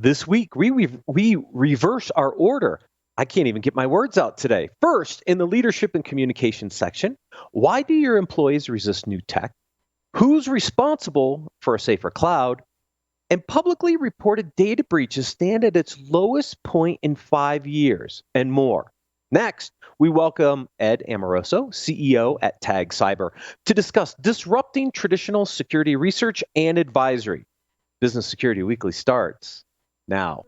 This week, we reverse our order. I can't even get my words out today. First, in the leadership and communication section, why do your employees resist new tech? Who's responsible for a safer cloud? And publicly reported data breaches stand at its lowest point in 5 years, and more. Next, we welcome Ed Amoroso, CEO at Tag Cyber, to discuss disrupting traditional security research and advisory. Business Security Weekly starts now.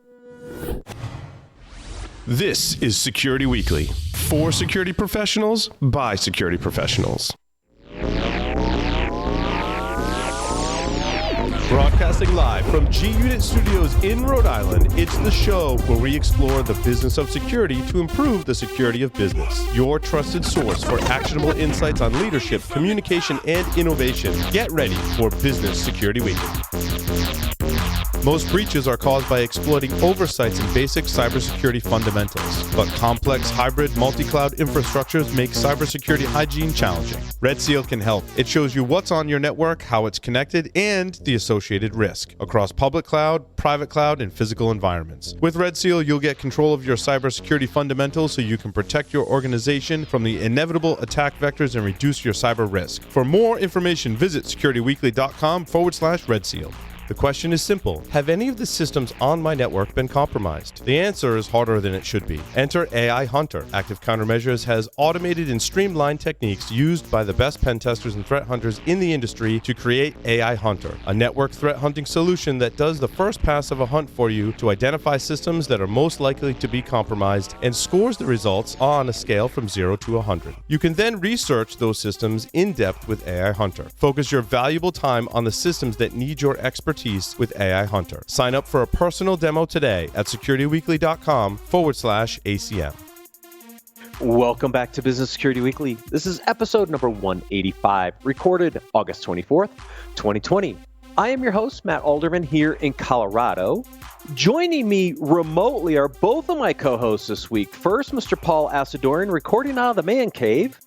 This is Security Weekly, for security professionals, by security professionals. Broadcasting live from G-Unit Studios in Rhode Island, it's the show where we explore the business of security to improve the security of business. Your trusted source for actionable insights on leadership, communication, and innovation. Get ready for Business Security Weekly. Most breaches are caused by exploiting oversights in basic cybersecurity fundamentals, but complex hybrid multi-cloud infrastructures make cybersecurity hygiene challenging. Red Seal can help. It shows you what's on your network, how it's connected, and the associated risk across public cloud, private cloud, and physical environments. With Red Seal, you'll get control of your cybersecurity fundamentals so you can protect your organization from the inevitable attack vectors and reduce your cyber risk. For more information, visit securityweekly.com/Red Seal. The question is simple. Have any of the systems on my network been compromised? The answer is harder than it should be. Enter AI Hunter. Active Countermeasures has automated and streamlined techniques used by the best pen testers and threat hunters in the industry to create AI Hunter, a network threat hunting solution that does the first pass of a hunt for you to identify systems that are most likely to be compromised and scores the results on a scale from 0 to 100. You can then research those systems in depth with AI Hunter. Focus your valuable time on the systems that need your expertise with AI Hunter. Sign up for a personal demo today at securityweekly.com/ACM. Welcome back to Business Security Weekly. This is episode number 185, recorded August 24th, 2020. I am your host, Matt Alderman, here in Colorado. Joining me remotely are both of my co-hosts this week. First, Mr. Paul Asadorian, recording out of the man cave.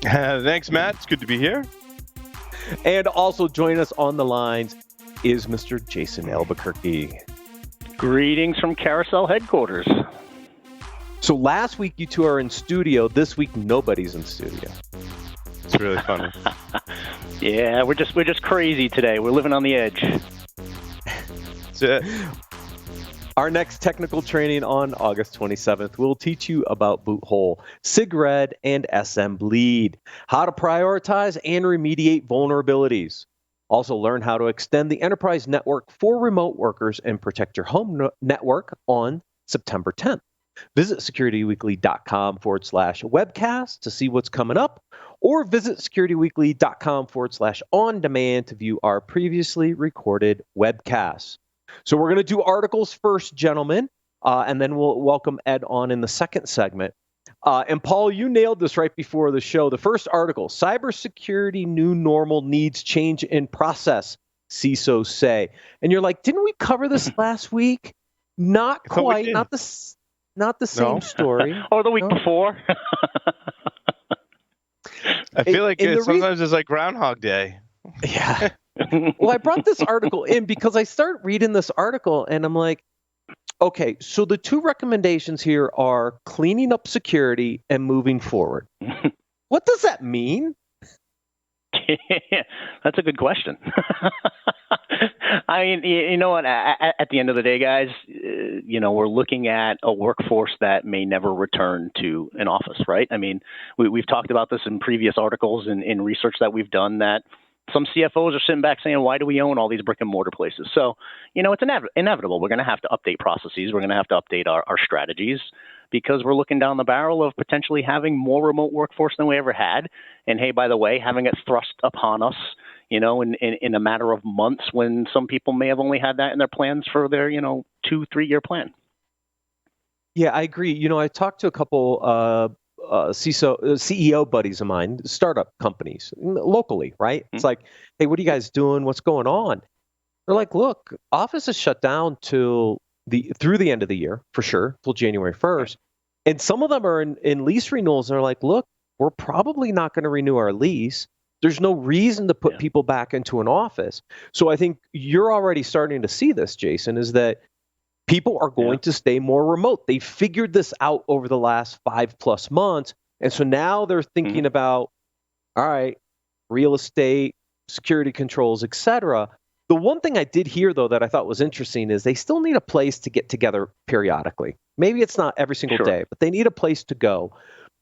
Thanks, Matt. It's good to be here. And also joining us on the lines is Mr. Jason Albuquerque. Greetings from Carousel headquarters. So last week you two are in studio. This week nobody's in studio. It's really funny. Yeah, we're just crazy today. We're living on the edge. That's it. Our next technical training on August 27th will teach you about boot hole, SIG-RED, and SM bleed, how to prioritize and remediate vulnerabilities. Also learn how to extend the enterprise network for remote workers and protect your home network on September 10th. Visit securityweekly.com/webcast to see what's coming up, or visit securityweekly.com/on-demand to view our previously recorded webcasts. So we're going to do articles first, gentlemen, and then we'll welcome Ed on in the second segment. And Paul, you nailed this right before the show. The first article, Cybersecurity New Normal Needs Change in Process, CISOs say. And you're like, didn't we cover this last week? Not quite, not the same story. Or the week before. I feel like sometimes it's like Groundhog Day. Yeah. Well, I brought this article in because I start reading this article and I'm like, okay, so the two recommendations here are cleaning up security and moving forward. What does that mean? That's a good question. I mean, you know what? At the end of the day, guys, we're looking at a workforce that may never return to an office, right? I mean, we've talked about this in previous articles and in research that we've done that some CFOs are sitting back saying, why do we own all these brick and mortar places? So, it's inevitable. We're going to have to update processes. We're going to have to update our strategies because we're looking down the barrel of potentially having more remote workforce than we ever had. And hey, by the way, having it thrust upon us, in a matter of months when some people may have only had that in their plans for their, 2-3 year plan. Yeah, I agree. I talked to a couple CEO buddies of mine, startup companies locally, right? Mm-hmm. It's like, hey, what are you guys doing? What's going on? They're like, look, office is shut down through the end of the year for sure, till January 1st. And some of them are in lease renewals. And they're like, look, we're probably not going to renew our lease. There's no reason to put people back into an office. So I think you're already starting to see this, Jason, is that People are going to stay more remote. They figured this out over the last 5+ months. And so now they're thinking about, all right, real estate, security controls, et cetera. The one thing I did hear, though, that I thought was interesting is they still need a place to get together periodically. Maybe it's not every single day, but they need a place to go.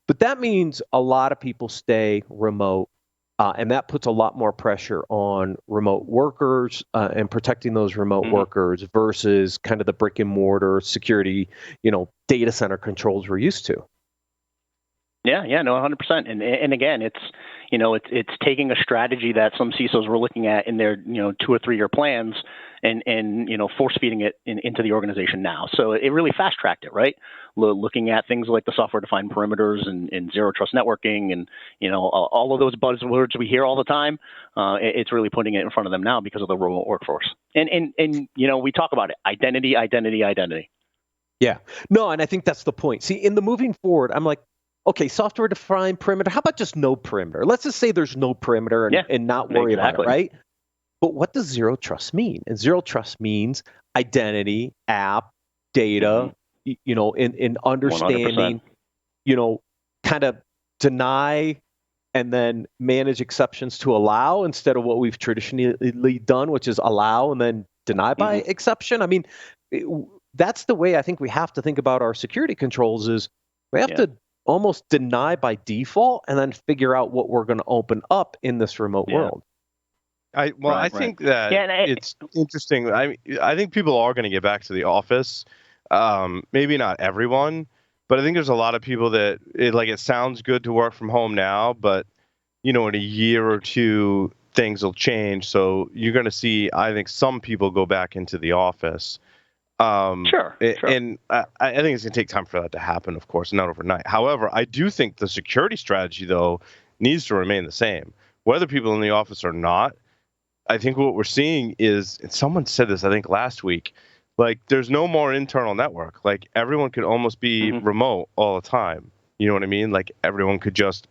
But that means a lot of people stay remote, and that puts a lot more pressure on remote workers and protecting those remote workers versus kind of the brick and mortar security, data center controls we're used to. Yeah, no, 100%. And again, it's taking a strategy that some CISOs were looking at in their 2 or 3 year plans and force feeding it into the organization now. So it really fast tracked it, right? Looking at things like the software defined perimeters and zero trust networking and all of those buzzwords we hear all the time. It's really putting it in front of them now because of the remote workforce. And we talk about it, identity. Yeah, no, and I think that's the point. See, in the moving forward, I'm like, okay, software defined perimeter. How about just no perimeter? Let's just say there's no perimeter and not worry about it, right? But what does zero trust mean? And zero trust means identity, app, data, in understanding, 100%. Kind of deny and then manage exceptions to allow instead of what we've traditionally done, which is allow and then deny by exception. I mean, that's the way I think we have to think about our security controls is we have to almost deny by default and then figure out what we're going to open up in this remote world. I think that it's interesting. I think people are going to get back to the office. Maybe not everyone, but I think there's a lot of people that it sounds good to work from home now, but in a year or two things will change. So you're going to see, I think, some people go back into the office. Sure. And I think it's going to take time for that to happen, of course, not overnight. However, I do think the security strategy, though, needs to remain the same. Whether people in the office or not, I think what we're seeing is, and someone said this, I think, last week, there's no more internal network. Everyone could almost be remote all the time. You know what I mean? Everyone could just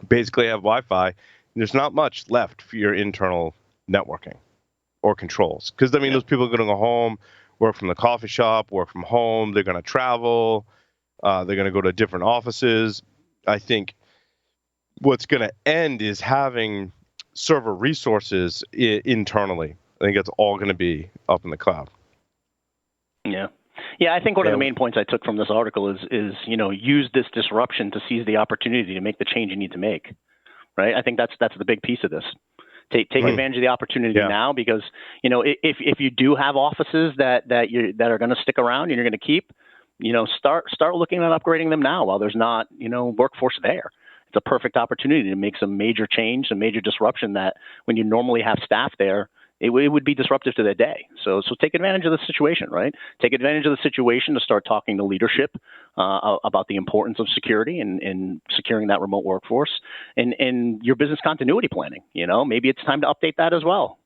basically have Wi-Fi. And there's not much left for your internal networking or controls. Because, those people are going to go home, work from the coffee shop, work from home. They're going to travel. They're going to go to different offices. I think what's going to end is having server resources internally. I think that's all going to be up in the cloud. Yeah, I think one of the main points I took from this article is use this disruption to seize the opportunity to make the change you need to make. Right? I think that's the big piece of this. Take advantage of the opportunity now because if you do have offices that are going to stick around and you're going to keep, start looking at upgrading them now while there's not workforce there. It's a perfect opportunity to make some major change, some major disruption that when you normally have staff there, it would be disruptive to their day. So take advantage of the situation, right? Take advantage of the situation to start talking to leadership about the importance of security and securing that remote workforce and your business continuity planning. Maybe it's time to update that as well.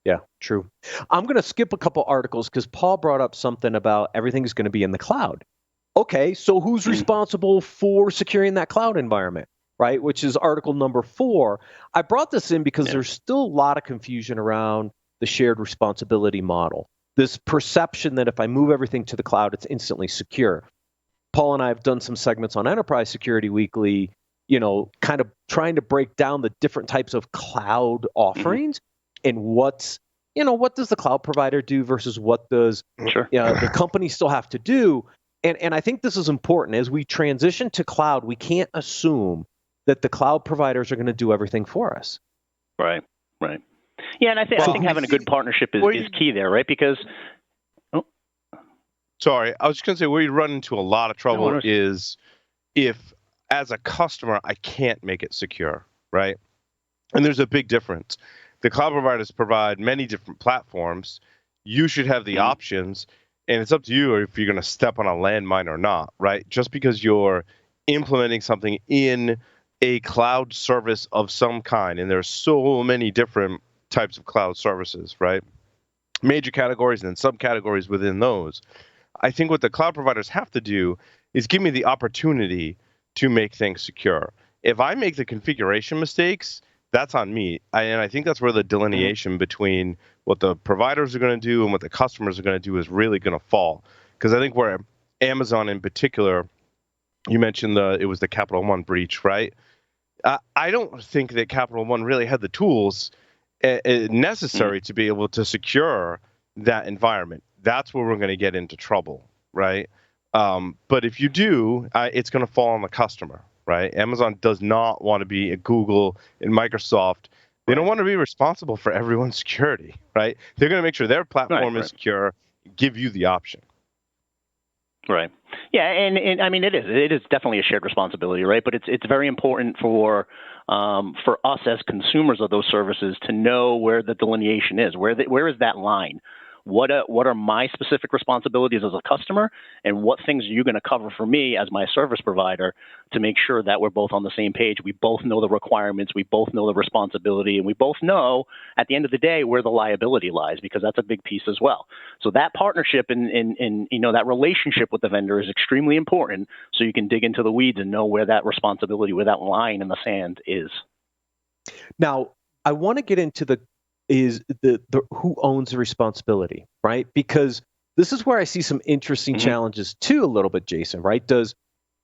Yeah, true. I'm going to skip a couple articles because Paul brought up something about everything's going to be in the cloud. Okay, so who's responsible for securing that cloud environment? Right, which is article number 4. I brought this in because there's still a lot of confusion around the shared responsibility model. This perception that if I move everything to the cloud, it's instantly secure. Paul and I have done some segments on Enterprise Security Weekly, kind of trying to break down the different types of cloud offerings and what does the cloud provider do versus what does the company still have to do. And I think this is important. As we transition to cloud, we can't assume that the cloud providers are going to do everything for us. Right. Yeah, and I think having a good partnership is key there, right? Because sorry, I was just going to say where you run into a lot of trouble is if, as a customer, I can't make it secure, right? And there's a big difference. The cloud providers provide many different platforms. You should have the options, and it's up to you if you're going to step on a landmine or not, right? Just because you're implementing something in a cloud service of some kind, and there's so many different types of cloud services, right? Major categories and then subcategories within those. I think what the cloud providers have to do is give me the opportunity to make things secure. If I make the configuration mistakes, that's on me. And I think that's where the delineation between what the providers are going to do and what the customers are going to do is really going to fall. Because I think where Amazon in particular, you mentioned it was the Capital One breach, right? I don't think that Capital One really had the tools necessary to be able to secure that environment. That's where we're going to get into trouble, right? But if you do, it's going to fall on the customer, right? Amazon does not want to be a Google and Microsoft. They don't want to be responsible for everyone's security, right? They're going to make sure their platform is secure, give you the option. Right. Yeah, and I mean it is definitely a shared responsibility, right? But it's very important for us as consumers of those services to know where the delineation is. Where is that line? What are my specific responsibilities as a customer, and what things are you going to cover for me as my service provider to make sure that we're both on the same page? We both know the requirements, we both know the responsibility, and we both know at the end of the day where the liability lies, because that's a big piece as well. So that partnership and that relationship with the vendor is extremely important, so you can dig into the weeds and know where that responsibility, where that line in the sand is. Now, I want to get into the who owns the responsibility, right? Because this is where I see some interesting challenges too, a little bit, Jason, right? Do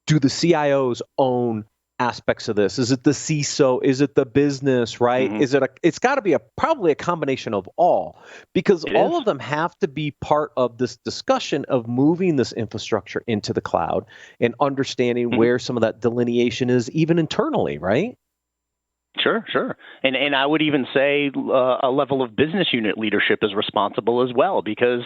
the CIOs own aspects of this? Is it the CISO? Is it the business, right? It's got to be probably a combination of all, because all of them have to be part of this discussion of moving this infrastructure into the cloud and understanding where some of that delineation is, even internally, right? Sure. And I would even say a level of business unit leadership is responsible as well, because,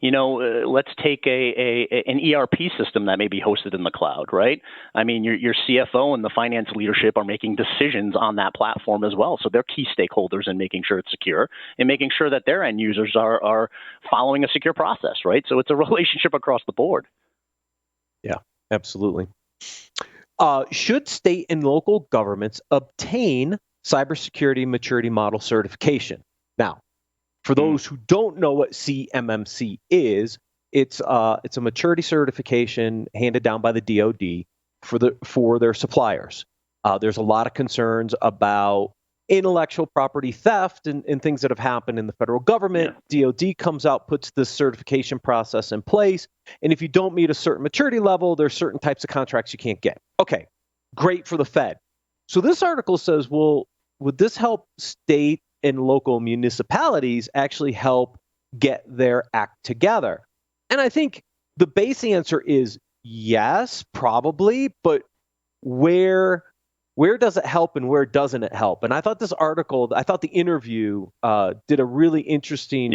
let's take an ERP system that may be hosted in the cloud, right? I mean, your CFO and the finance leadership are making decisions on that platform as well. So they're key stakeholders in making sure it's secure and making sure that their end users are following a secure process, right? So it's a relationship across the board. Yeah, absolutely. Should state and local governments obtain cybersecurity maturity model certification? Now, for those who don't know what CMMC is, it's a maturity certification handed down by the DoD for their suppliers. There's a lot of concerns about intellectual property theft and things that have happened in the federal government. DoD comes out, puts this certification process in place, and if you don't meet a certain maturity level, there's certain types of contracts you can't get. Okay, great for the Fed. So this article says, well, would this help state and local municipalities actually help get their act together? And I think the base answer is yes, probably, but where does it help and where doesn't it help? And I thought the interview did a really interesting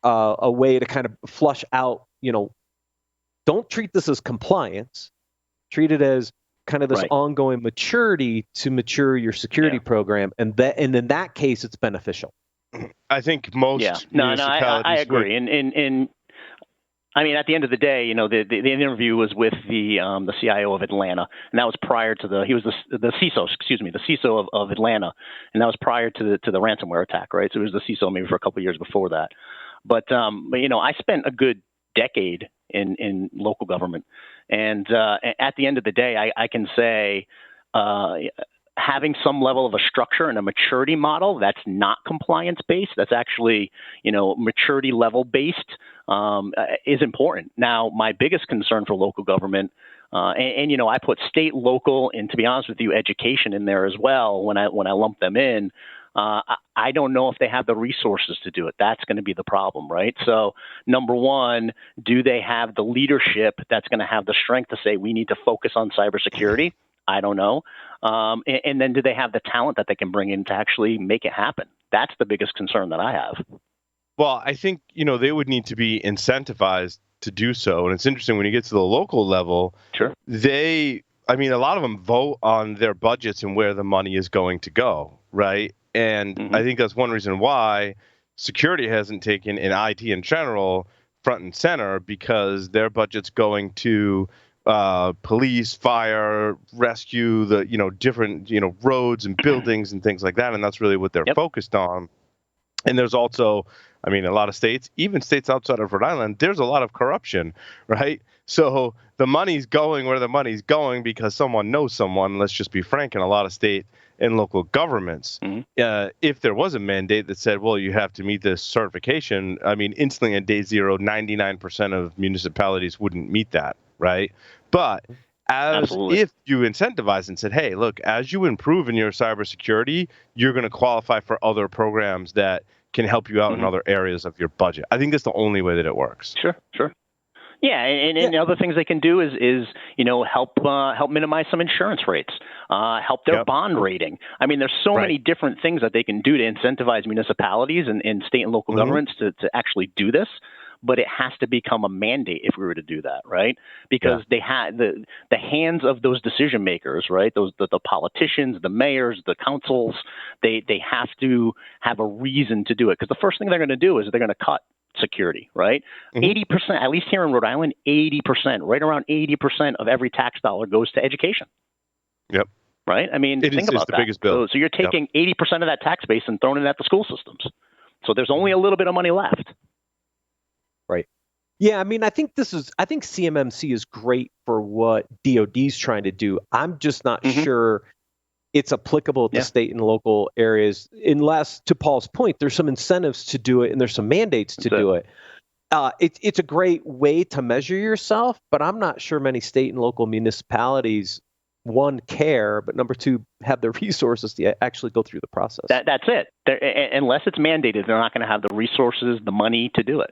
a way to kind of flush out, don't treat this as compliance, treat it as kind of this ongoing maturity to mature your security program. And in that case, it's beneficial. I think most municipalities I agree. And I mean, at the end of the day, the interview was with the CIO of Atlanta, and that was prior to he was the CISO of Atlanta, and that was prior to the ransomware attack, right? So it was the CISO maybe for a couple of years before that. But I spent a good decade in local government, and at the end of the day, I can say having some level of a structure and a maturity model that's not compliance based, that's actually maturity level based, is important. Now, my biggest concern for local government, and I put state, local, and to be honest with you, education in there as well when I lump them in. I don't know if they have the resources to do it. That's going to be the problem, right? So, number one, do they have the leadership that's going to have the strength to say we need to focus on cybersecurity? I don't know. And then do they have the talent that they can bring in to actually make it happen? That's the biggest concern that I have. Well, I think, they would need to be incentivized to do so. And it's interesting when you get to the local level, a lot of them vote on their budgets and where the money is going to go, right? And I think that's one reason why security hasn't taken, in IT in general, front and center, because their budget's going to police, fire, rescue, the different roads and buildings and things like that, and that's really what they're focused on. And there's also I mean, a lot of states, even states outside of Rhode Island, there's a lot of corruption, right? So the money's going where the money's going because someone knows someone. Let's just be frank, in a lot of state and local governments. If there was a mandate that said, well, you have to meet this certification, I mean, instantly at day zero, 99% of municipalities wouldn't meet that, right? But if you incentivize and said, hey, look, as you improve in your cybersecurity, you're going to qualify for other programs that can help you out in other areas of your budget. I think that's the only way that it works. Sure. Yeah, and other things they can do is help minimize some insurance rates, help their bond rating. I mean, there's so many different things that they can do to incentivize municipalities and state and local governments to actually do this. But it has to become a mandate if we were to do that, right? Because they had the hands of those decision makers, right? The politicians, the mayors, the councils, they have to have a reason to do it. Because the first thing they're going to do is they're going to cut security, right? 80%, at least here in Rhode Island, 80%, right around 80% of every tax dollar goes to education. Yep. Right? I mean, think about the that. Biggest bill. So you're taking 80% of that tax base and throwing it at the school systems. So there's only a little bit of money left. Right. Yeah, I mean, I think CMMC is great for what DoD's trying to do. I'm just not sure it's applicable at the state and local areas, unless, to Paul's point, there's some incentives to do it and there's some mandates to do it. It's a great way to measure yourself, but I'm not sure many state and local municipalities, one, care, but number two, have the resources to actually go through the process. That's it. Unless it's mandated, they're not going to have the resources, the money to do it.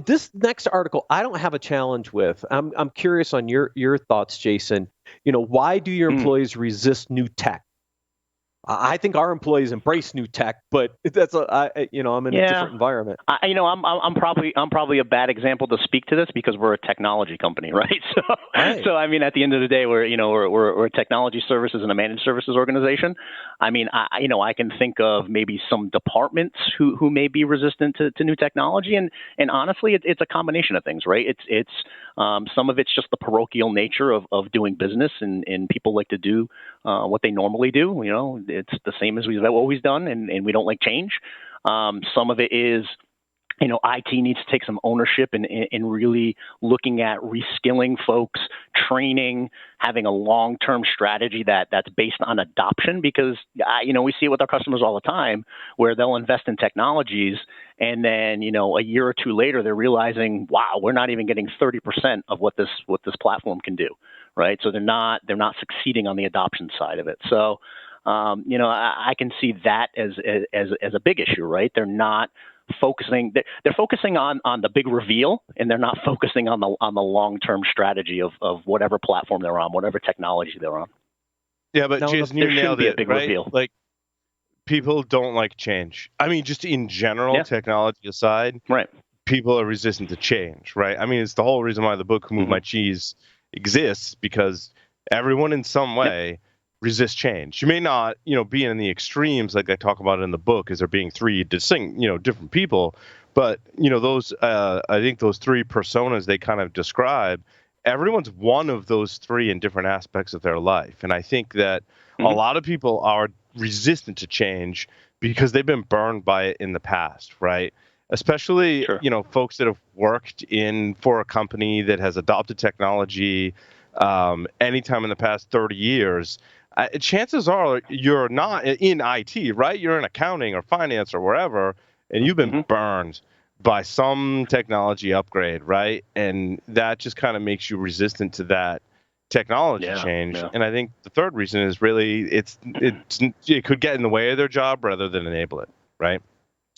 This next article, I don't have a challenge with. I'm curious on your thoughts, Jason. Why do your employees resist new tech? I think our employees embrace new tech, but that's I'm in a different environment. I'm probably a bad example to speak to this because we're a technology company, right? So I mean, at the end of the day, we're a technology services and a managed services organization. I mean, I can think of maybe some departments who may be resistant to new technology, and honestly, it's a combination of things, right? It's some of it's just the parochial nature of doing business, and people like to do what they normally do. It's the same as we've always done, and we don't like change. Some of it is, IT needs to take some ownership in really looking at reskilling folks, training, having a long-term strategy that's based on adoption, because, we see it with our customers all the time where they'll invest in technologies and then, a year or two later, they're realizing, wow, we're not even getting 30% of what this platform can do, right? So they're not succeeding on the adoption side of it. So, I can see that as a big issue, right? They're not focusing. They're focusing on the big reveal, and they're not focusing on the long-term strategy of whatever platform they're on, whatever technology they're on. Yeah, but Jason, you nailed it, big right? Reveal. Like, people don't like change. I mean, just in general, technology aside, right? People are resistant to change, right? I mean, it's the whole reason why the book "Who Moved My Cheese" exists, because everyone in some way resist change. You may not, be in the extremes like I talk about in the book, as there being three distinct, different people, but those I think those three personas they kind of describe, everyone's one of those three in different aspects of their life. And I think that a lot of people are resistant to change because they've been burned by it in the past, right? Especially, folks that have worked for a company that has adopted technology anytime in the past 30 years. Chances are you're not in IT, right? You're in accounting or finance or wherever, and you've been burned by some technology upgrade, right? And that just kind of makes you resistant to that technology change. Yeah. And I think the third reason is really it could get in the way of their job rather than enable it, right?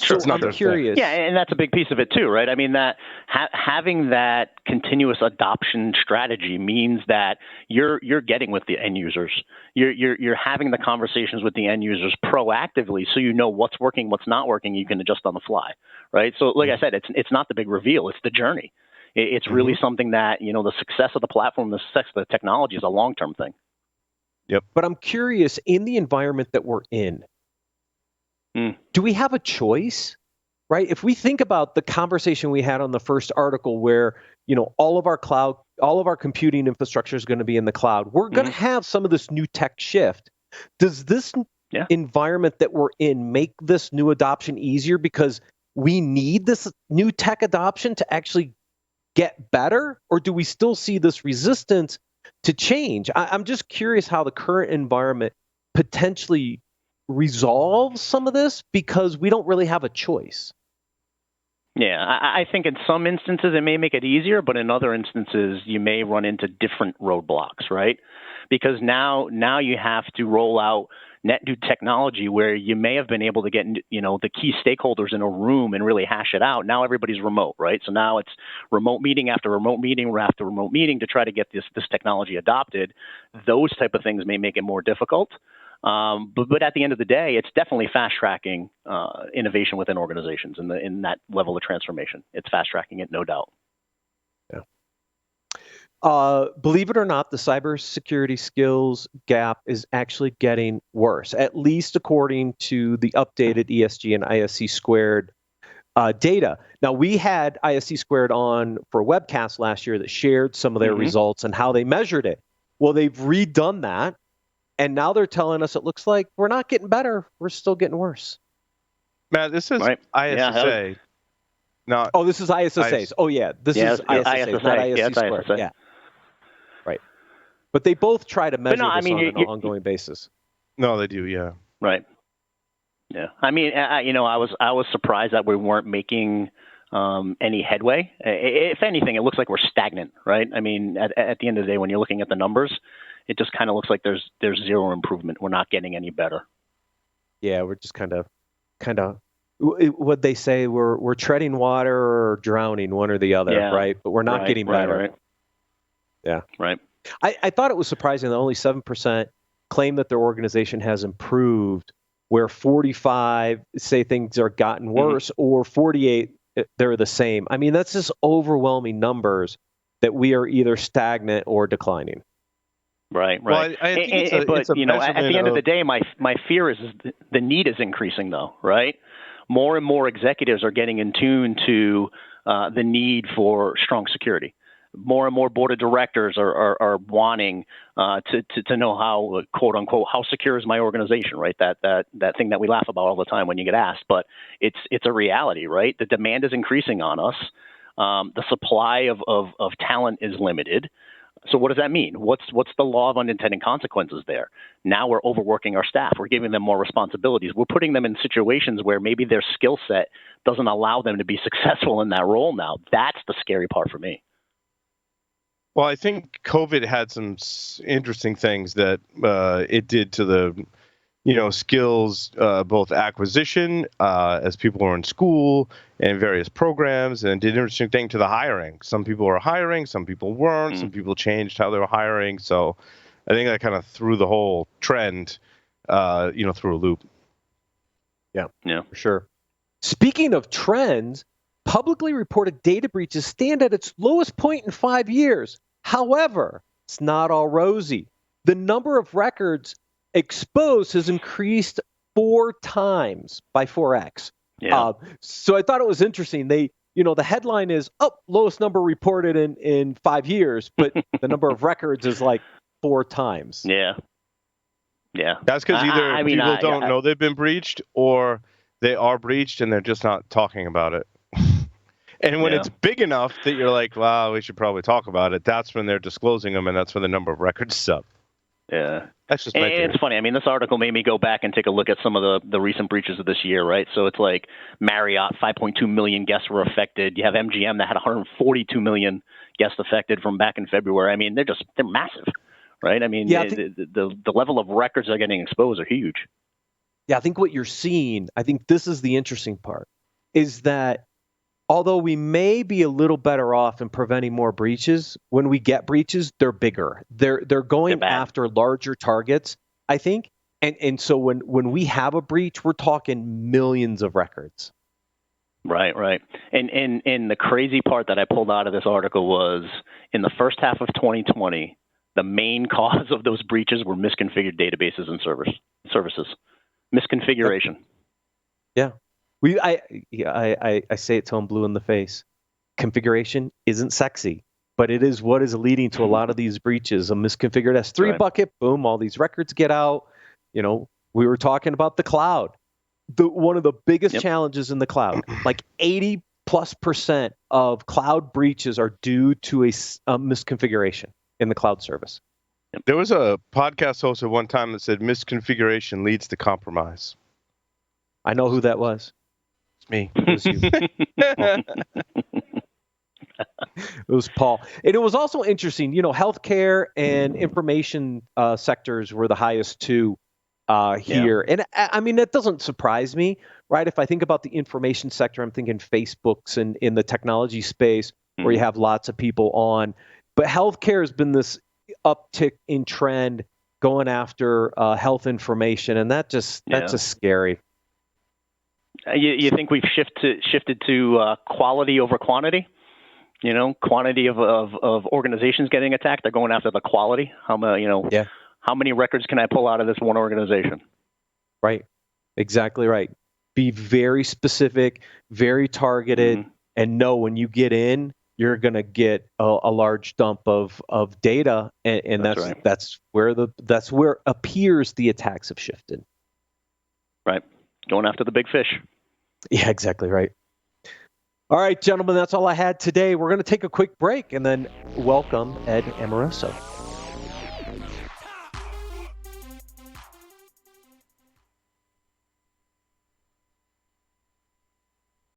Sure, I'm curious. Yeah, and that's a big piece of it too, right? I mean, that having that continuous adoption strategy means that you're getting with the end users. You're having the conversations with the end users proactively, so you know what's working, what's not working. You can adjust on the fly, right? So, like I said, it's not the big reveal; it's the journey. It's really something that the success of the platform, the success of the technology is a long-term thing. Yep. But I'm curious, in the environment that we're in, do we have a choice, right? If we think about the conversation we had on the first article where, all of our computing infrastructure is going to be in the cloud, we're going to have some of this new tech shift. Does this environment that we're in make this new adoption easier because we need this new tech adoption to actually get better? Or do we still see this resistance to change? I'm just curious how the current environment potentially resolves some of this because we don't really have a choice. Yeah, I think in some instances it may make it easier, but in other instances you may run into different roadblocks, right? Because now you have to roll out net new technology where you may have been able to get, the key stakeholders in a room and really hash it out. Now everybody's remote, right? So now it's remote meeting after remote meeting after remote meeting to try to get this technology adopted. Those type of things may make it more difficult. But at the end of the day, it's definitely fast tracking innovation within organizations in that level of transformation. It's fast tracking it, no doubt. Yeah. Believe it or not, the cybersecurity skills gap is actually getting worse, at least according to the updated ESG and ISC squared data. Now, we had ISC squared on for a webcast last year that shared some of their results and how they measured it. Well, they've redone that. And now they're telling us it looks like we're not getting better. We're still getting worse. Matt, this is ISSA. Oh, this is ISSA. Oh, yeah. This is ISSA, not ISC squared. Yeah. Right. But they both try to measure this on an ongoing basis. No, they do. Yeah. Right. Yeah. I mean, I was surprised that we weren't making any headway. If anything, it looks like we're stagnant, right? I mean, at the end of the day, when you're looking at the numbers, it just kind of looks like there's zero improvement. We're not getting any better. Yeah, we're just kind of what they say, we're treading water or drowning, one or the other, right? But we're not getting better. Right. Yeah. Right. I thought it was surprising that only 7% claim that their organization has improved, where 45 say things are gotten worse, or 48 they're the same. I mean, that's just overwhelming numbers that we are either stagnant or declining. Right. Well, I think it's a at the end of the day, my fear is the need is increasing, though, right? More and more executives are getting in tune to the need for strong security. More and more board of directors are wanting to know how, quote unquote, how secure is my organization, right? That thing that we laugh about all the time when you get asked, but it's a reality, right? The demand is increasing on us. The supply of talent is limited. So what does that mean? What's the law of unintended consequences there? Now we're overworking our staff. We're giving them more responsibilities. We're putting them in situations where maybe their skill set doesn't allow them to be successful in that role now. That's the scary part for me. Well, I think COVID had some interesting things that it did to the skills, both acquisition as people were in school and various programs, and did an interesting thing to the hiring. Some people were hiring, some people weren't, some people changed how they were hiring. So I think that kind of threw the whole trend, through a loop. Yeah, for sure. Speaking of trends, publicly reported data breaches stand at its lowest point in 5 years. However, it's not all rosy. The number of records exposed has increased 4 times by 4x. Yeah. So I thought it was interesting. They, the headline is lowest number reported in 5 years, but the number of records is like 4 times. Yeah. Yeah. That's because either people don't know they've been breached, or they are breached and they're just not talking about it. And when it's big enough that you're like, wow, we should probably talk about it, that's when they're disclosing them, and that's when the number of records is up. Yeah. That's just my theory. It's funny. I mean, this article made me go back and take a look at some of the recent breaches of this year, right? So it's like Marriott, 5.2 million guests were affected. You have MGM that had 142 million guests affected from back in February. I mean, they're massive, right? I mean, the level of records that are getting exposed are huge. Yeah, I think what you're seeing, I think this is the interesting part, is that although we may be a little better off in preventing more breaches, when we get breaches, they're bigger. They're going after larger targets, I think. And so when we have a breach, we're talking millions of records. Right. And the crazy part that I pulled out of this article was in the first half of 2020, the main cause of those breaches were misconfigured databases and services. Misconfiguration. Yeah. I say it till I'm blue in the face. Configuration isn't sexy, but it is what is leading to a lot of these breaches. A misconfigured S3 bucket, boom, all these records get out. We were talking about the cloud. One of the biggest challenges in the cloud, like 80+% of cloud breaches are due to a misconfiguration in the cloud service. There was a podcast host at one time that said misconfiguration leads to compromise. I know who that was. It's me. It was you. It was Paul. And it was also interesting, healthcare and information sectors were the highest two here. And I mean, that doesn't surprise me, right? If I think about the information sector, I'm thinking Facebook's and in the technology space where you have lots of people on. But healthcare has been this uptick in trend going after health information, and that's just scary. You think we've shifted to quality over quantity? Quantity of organizations getting attacked. They're going after the quality. How many records can I pull out of this one organization? Right. Exactly right. Be very specific, very targeted, and know when you get in, you're going to get a large dump of data, and that's where appears the attacks have shifted. Right. Going after the big fish. Yeah, exactly right. All right, gentlemen, that's all I had today. We're going to take a quick break and then welcome Ed Amoroso.